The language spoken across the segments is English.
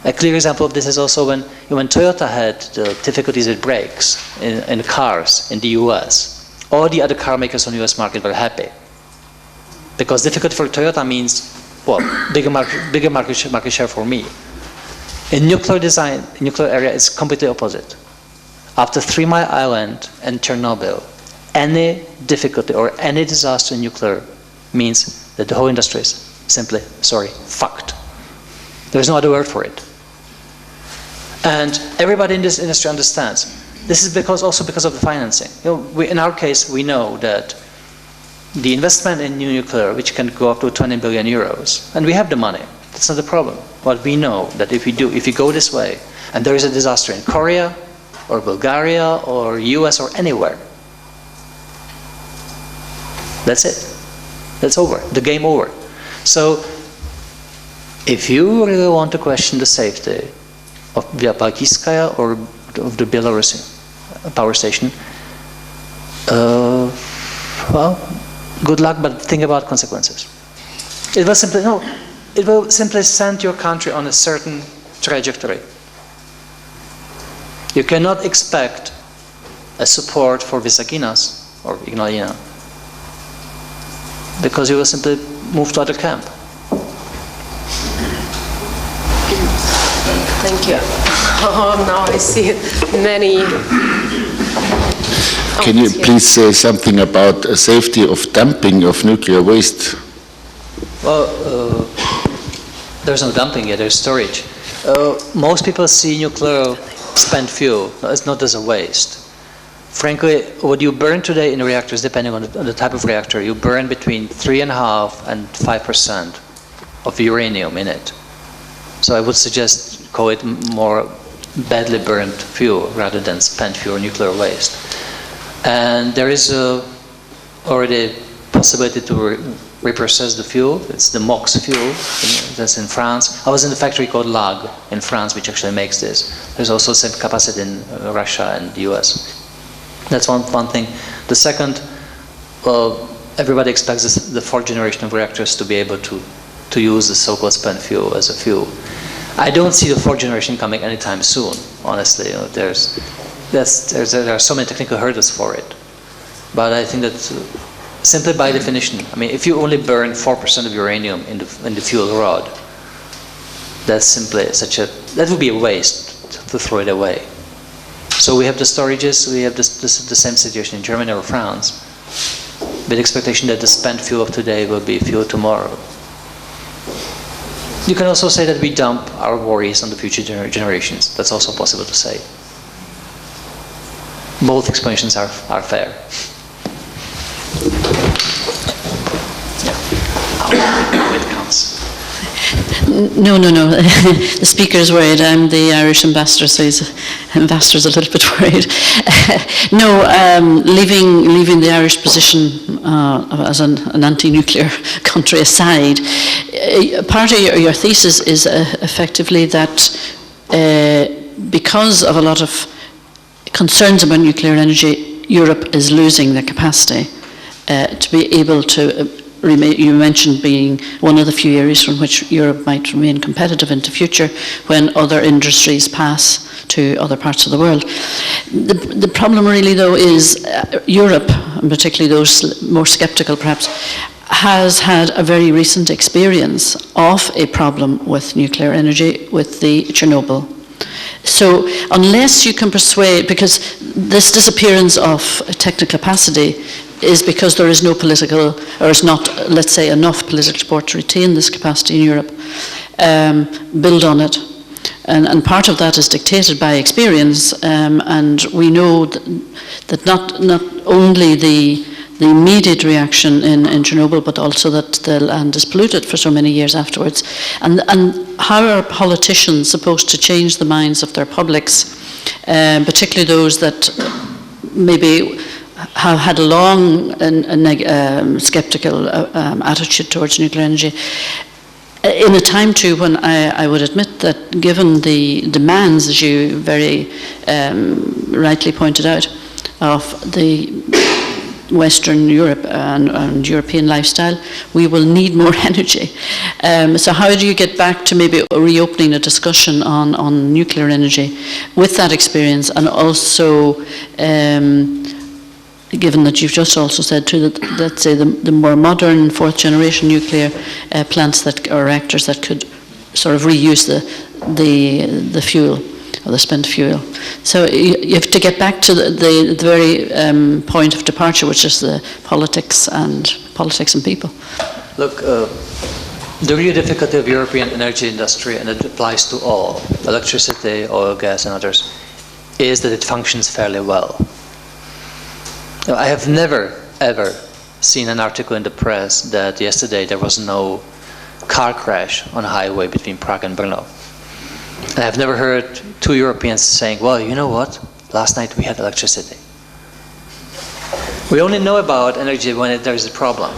A clear example of this is also when Toyota had the difficulties with brakes in cars in the US. All the other car makers on the US market were happy. Because difficulty for Toyota means, well, bigger market share for me. In nuclear design, nuclear area, it's completely opposite. After 3 Mile Island and Chernobyl, any difficulty or any disaster in nuclear means that the whole industry is simply, fucked. There's no other word for it. And everybody in this industry understands. This is also because of the financing. In our case, we know that the investment in new nuclear, which can go up to 20 billion euros, and we have the money. That's not the problem. But we know that if we go this way, and there is a disaster in Korea, or Bulgaria, or US, or anywhere, that's it. That's over. The game over. So, if you really want to question the safety of Baltiskaya or of the Belarus power station, well, good luck, but think about consequences. It will simply send your country on a certain trajectory. You cannot expect a support for Visaginas or Ignalina because you will simply move to other camp. Thank you. Oh, now I see many. Can you please say something about safety of dumping of nuclear waste? Well, there's no dumping yet, there's storage. Most people see nuclear spent fuel, it's not as a waste. Frankly, what you burn today in reactors, depending on the type of reactor, you burn between 3.5% and 5% of uranium in it. So I would suggest call it more badly burned fuel rather than spent fuel or nuclear waste. And there is already possibility to reprocess the fuel. It's the MOX fuel, that's in France. I was in the factory called LAG in France, which actually makes this. There's also some capacity in Russia and the US. That's one thing. The second, everybody expects the fourth generation of reactors to be able to use the so-called spent fuel as a fuel. I don't see the fourth generation coming anytime soon, honestly. There are so many technical hurdles for it. But I think that simply by definition, I mean, if you only burn 4% of uranium in the fuel rod, that's simply that would be a waste to throw it away. So we have the storages, we have the same situation in Germany or France, with the expectation that the spent fuel of today will be fuel tomorrow. You can also say that we dump our worries on the future generations. That's also possible to say. Both explanations are fair. Yeah. It comes. No. The speaker's worried. I'm the Irish ambassador, so the ambassador's a little bit worried. Leaving the Irish position as an anti-nuclear country aside, part of your thesis is effectively that because of a lot of concerns about nuclear energy, Europe is losing the capacity to be able to you mentioned being one of the few areas from which Europe might remain competitive into future when other industries pass to other parts of the world. The problem really though is Europe, and particularly those more sceptical perhaps, has had a very recent experience of a problem with nuclear energy with the Chernobyl. So unless you can persuade, because this disappearance of technical capacity is because there is no political, or is not, let's say, enough political support to retain this capacity in Europe, build on it. And part of that is dictated by experience, and we know that not only the immediate reaction in Chernobyl, but also that the land is polluted for so many years afterwards. And how are politicians supposed to change the minds of their publics, particularly those that maybe have had a long sceptical attitude towards nuclear energy, in a time too when I would admit that given the demands, as you very rightly pointed out, of the Western Europe and European lifestyle, we will need more energy. So how do you get back to maybe reopening a discussion on nuclear energy with that experience, and also given that you've just also said too that, let's say, the more modern fourth generation nuclear plants or reactors that could sort of reuse the fuel, or the spent fuel. So you have to get back to the very point of departure, which is the politics and people. Look, the real difficulty of European energy industry, and it applies to all, electricity, oil, gas, and others, is that it functions fairly well. I have never, ever seen an article in the press that yesterday there was no car crash on a highway between Prague and Brno. And I've never heard two Europeans saying, well, you know what, last night we had electricity. We only know about energy when there is a problem.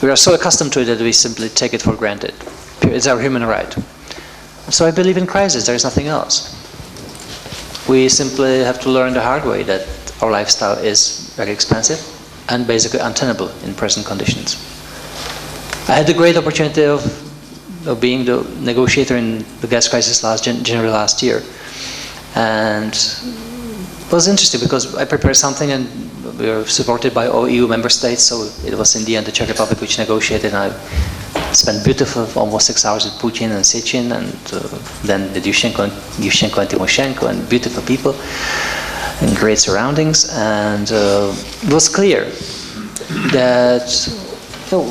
We are so accustomed to it that we simply take it for granted. It's our human right. So I believe in crisis, there is nothing else. We simply have to learn the hard way that our lifestyle is very expensive and basically untenable in present conditions. I had the great opportunity of being the negotiator in the gas crisis January last year, and it was interesting because I prepared something and we were supported by all EU member states, so it was in the end the Czech Republic which negotiated, and I spent beautiful almost 6 hours with Putin and Sechin, and then the Yushchenko and Timoshenko, and beautiful people in great surroundings, and it was clear that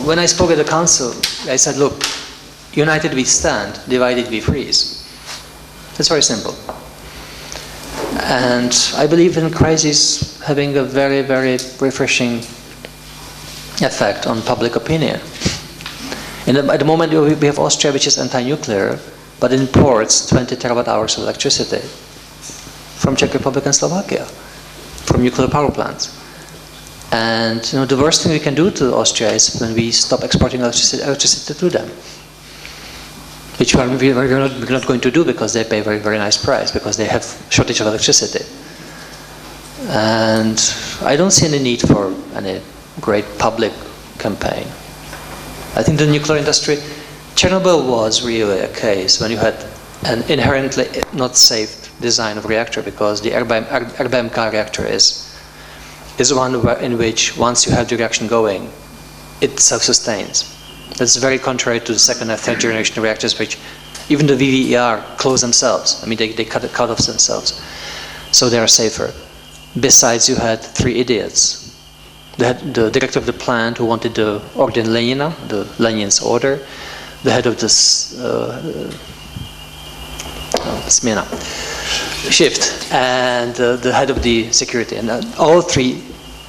when I spoke at the council, I said, look, united we stand, divided we freeze. It's very simple. And I believe in crisis having a very, very refreshing effect on public opinion. At the moment we have Austria, which is anti-nuclear, but imports 20 terawatt hours of electricity from Czech Republic and Slovakia, from nuclear power plants. And the worst thing we can do to Austria is when we stop exporting electricity to them, which we're not going to do because they pay a very, very nice price, because they have shortage of electricity. And I don't see any need for any great public campaign. I think the nuclear industry, Chernobyl was really a case when you had an inherently not safe design of reactor, because the RBMK reactor is one in which once you have the reaction going, it self-sustains. That's very contrary to the second and third generation reactors, which even the VVER close themselves. I mean, they cut off themselves. So they are safer. Besides, you had three idiots. They had the director of the plant who wanted the Orden Lenina, the Lenin's order, the head of this Smena shift, and the head of the security. And all three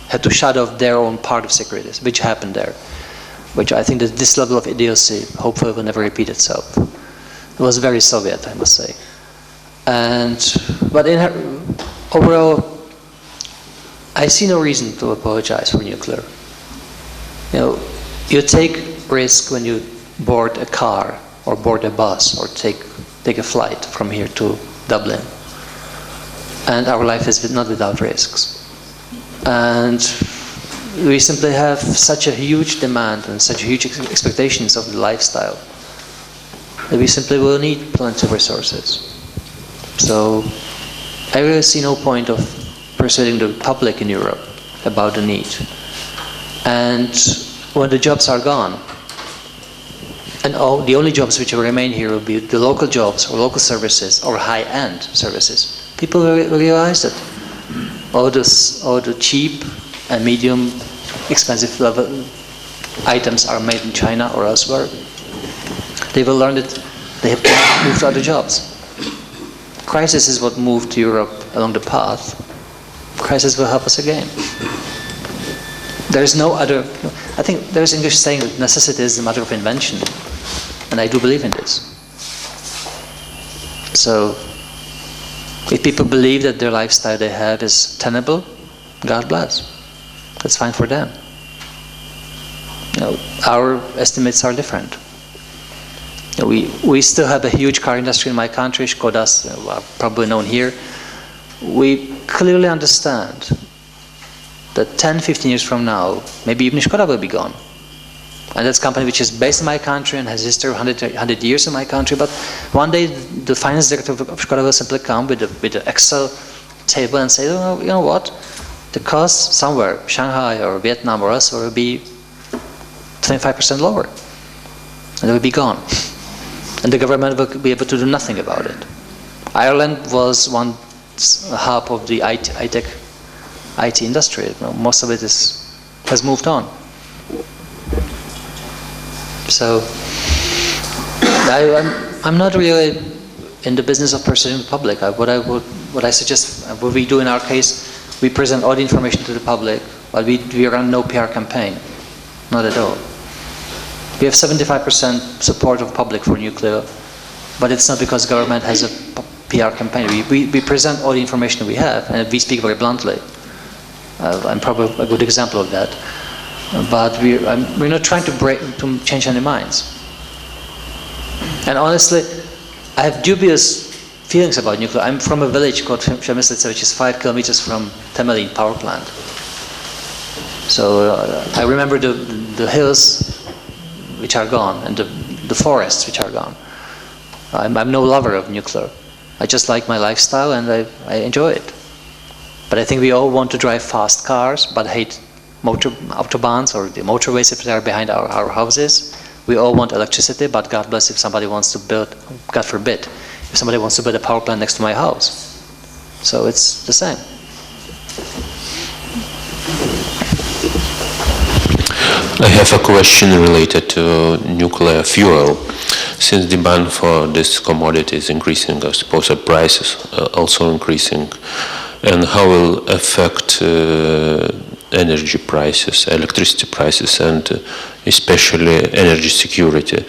had to shut off their own part of security, which happened there. Which I think that this level of idiocy hopefully will never repeat itself. It was very Soviet, I must say. But overall, I see no reason to apologize for nuclear. You take risk when you board a car or board a bus or take a flight from here to Dublin. And our life is not without risks. And we simply have such a huge demand and such huge expectations of the lifestyle that we simply will need plenty of resources. So I really see no point of persuading the public in Europe about the need. And when the jobs are gone, and the only jobs which will remain here will be the local jobs or local services or high-end services, people will realize that all the cheap and medium expensive level items are made in China or elsewhere. They will learn that they have to move to other jobs. Crisis is what moved Europe along the path. Crisis will help us again. There is no other, I think there's English saying that necessity is the mother of invention, and I do believe in this. So if people believe that their lifestyle they have is tenable, God bless. That's fine for them. Our estimates are different. We still have a huge car industry in my country, Škoda's, probably known here. We clearly understand that 10, 15 years from now, maybe even Škoda will be gone. And that's a company which is based in my country and has history of 100 years in my country, but one day the finance director of Škoda will simply come with an Excel table and say, oh, you know what, the cost somewhere, Shanghai or Vietnam or elsewhere, will be 25% lower. And it will be gone. And the government will be able to do nothing about it. Ireland was one hub of the IT industry. Most of it has moved on. So I'm not really in the business of persuading the public. What I suggest, what we do in our case, we present all the information to the public, but we run no PR campaign, not at all. We have 75% support of public for nuclear, but it's not because government has a PR campaign. We present all the information we have, and we speak very bluntly. I'm probably a good example of that. But we're not trying to change any minds. And honestly, I have dubious feelings about nuclear. I'm from a village called Přemyslice, which is 5 kilometers from Temelín power plant. So I remember the hills which are gone and the forests which are gone. I'm no lover of nuclear. I just like my lifestyle and I enjoy it. But I think we all want to drive fast cars, but hate autobahns or the motorways if they are behind our houses. We all want electricity, but God bless if somebody wants to build, God forbid, if somebody wants to build a power plant next to my house. So it's the same. I have a question related to nuclear fuel. Since the ban for this commodity is increasing, I suppose the prices are also increasing. And how will affect energy prices, electricity prices, and especially energy security?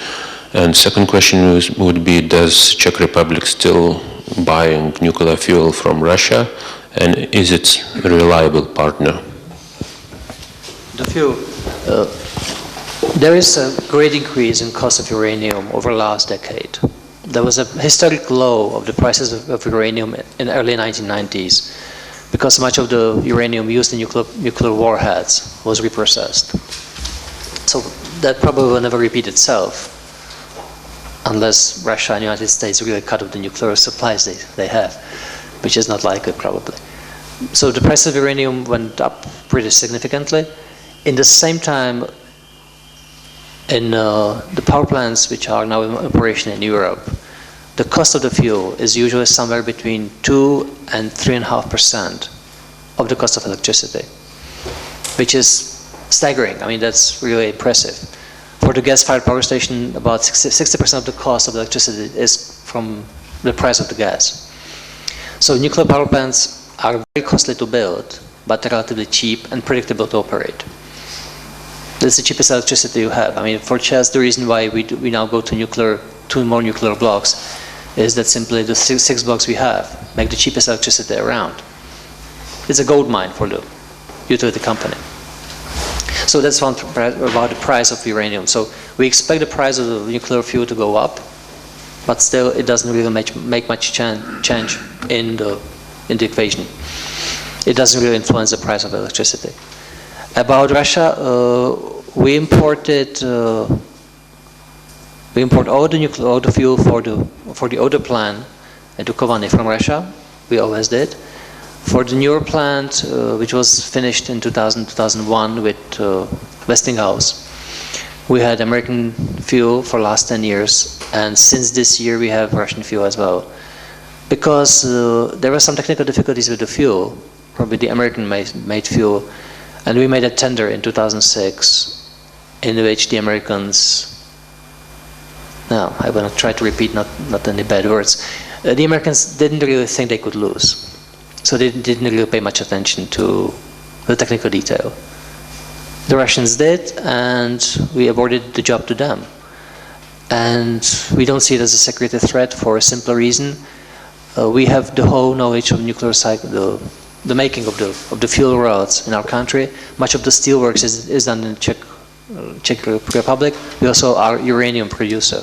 And second question would be, does Czech Republic still buying nuclear fuel from Russia, and is it a reliable partner? The fuel. There is a great increase in cost of uranium over the last decade. There was a historic low of the prices of uranium in the early 1990s because much of the uranium used in nuclear warheads was reprocessed. So that probably will never repeat itself unless Russia and the United States really cut off the nuclear supplies they have, which is not likely probably. So the price of uranium went up pretty significantly. In the same time, in the power plants which are now in operation in Europe, the cost of the fuel is usually somewhere between 2 and 3.5% of the cost of electricity, which is staggering. I mean, that's really impressive. For the gas-fired power station, about 60% of the cost of electricity is from the price of the gas. So nuclear power plants are very costly to build, but relatively cheap and predictable to operate. That's the cheapest electricity you have. I mean, for Czech, the reason why we now go to 2 more nuclear blocks is that simply the 6 blocks we have make the cheapest electricity around. It's a gold mine for the utility company. So that's one about the price of uranium. So we expect the price of the nuclear fuel to go up, but still it doesn't really make much change in the equation. It doesn't really influence the price of electricity. About Russia, we import all the fuel for the older plant at Dukovany from Russia. We always did. For the newer plant, which was finished in 2001 with Westinghouse, we had American fuel for the last 10 years, and since this year we have Russian fuel as well. Because there were some technical difficulties with the fuel, probably the American-made fuel, and we made a tender in 2006 in which the Americans, now I will not try to repeat, not any bad words, the Americans didn't really think they could lose. So they didn't really pay much attention to the technical detail. The Russians did, and we awarded the job to them. And we don't see it as a security threat for a simple reason. We have the whole knowledge of nuclear cycle, the making of the fuel rods in our country. Much of the steelworks is done in the Czech Republic. We also are uranium producer.